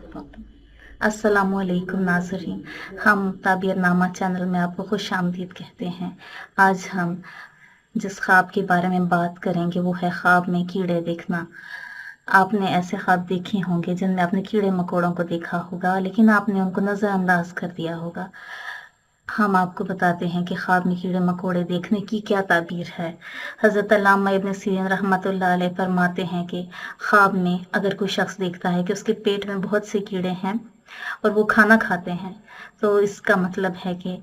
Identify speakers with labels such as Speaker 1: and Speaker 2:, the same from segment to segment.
Speaker 1: अस्सलामुअलैकुम नाज़रीन, हम ताबीरनामा चैनल में आपको खुश आमदीद कहते हैं। आज हम जिस ख्वाब के बारे में बात करेंगे वो है ख्वाब में कीड़े देखना। आपने ऐसे ख्वाब देखे होंगे जिनमें आपने कीड़े मकोड़ों को देखा होगा, लेकिन आपने उनको नज़रअंदाज कर दिया होगा। हम आपको बताते हैं कि ख्वाब में कीड़े मकोड़े देखने की क्या ताबीर है। हज़रत अल्लामा इब्न सीरीन रहमतुल्लाह अलैह फरमाते हैं कि ख्वाब में अगर कोई शख्स देखता है कि उसके पेट में बहुत से कीड़े हैं और वो खाना खाते हैं, तो इसका मतलब है कि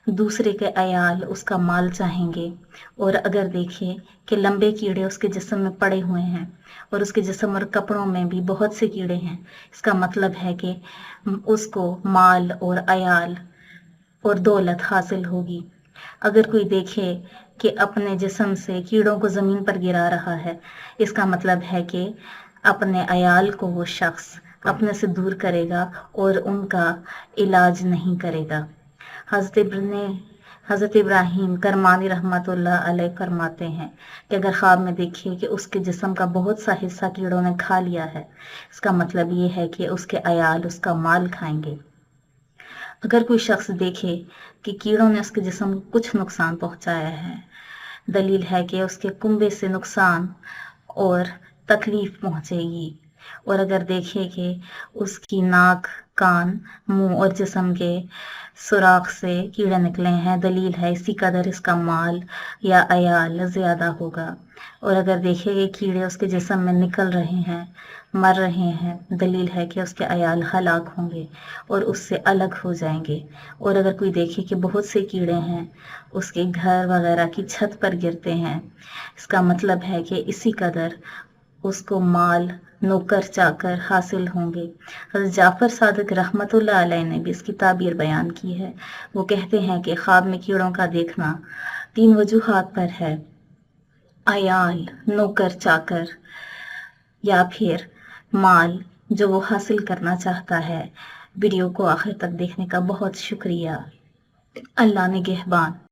Speaker 1: दूसरे के अयाल उसका माल चाहेंगे। और अगर देखे कि लंबे कीड़े उसके जिस्म में पड़े हुए हैं और उसके जिस्म और कपड़ों में भी बहुत से कीड़े हैं, इसका मतलब है कि उसको माल और अयाल और दौलत हासिल होगी। अगर कोई देखे कि अपने जिस्म से कीड़ों को ज़मीन पर गिरा रहा है, इसका मतलब है कि अपने अयाल को वो शख्स अपने से दूर करेगा और उनका इलाज नहीं करेगा। हज़रत इब्राहीम करमानी रहमतुल्लाह अलैह फरमाते हैं कि अगर ख्वाब में देखिए कि उसके जिस्म का बहुत सा हिस्सा कीड़ों ने खा लिया है, इसका मतलब ये है कि उसके अयाल उसका माल खाएंगे। अगर कोई शख्स देखे कि कीड़ों ने उसके जिस्म को कुछ नुकसान पहुंचाया है, दलील है कि उसके कुंबे से नुकसान और तकलीफ पहुंचेगी। और अगर देखे कि उसकी नाक, कान, मुंह और जिस्म के सुराख से कीड़े निकले हैं, दलील है इसी कदर इसका माल या अयाल ज्यादा होगा। और अगर देखे कि कीड़े उसके जिस्म में निकल रहे हैं, मर रहे हैं, दलील है कि उसके अयाल हलाक होंगे और उससे अलग हो जाएंगे। और अगर कोई देखे कि बहुत से कीड़े हैं उसके घर वगैरह की छत पर गिरते हैं, इसका मतलब है कि इसी कदर उसको माल, नौकर चाकर हासिल होंगे। हज़रत जाफ़र सादिक रहमतुल्लाह अलैह ने भी इसकी ताबीर बयान की है। वो कहते हैं कि ख्वाब में कीड़ों का देखना 3 वजूहात पर है: अयाल, नौकर चाकर या फिर माल जो वो हासिल करना चाहता है। वीडियो को आखिर तक देखने का बहुत शुक्रिया। अल्लाह निगहबान।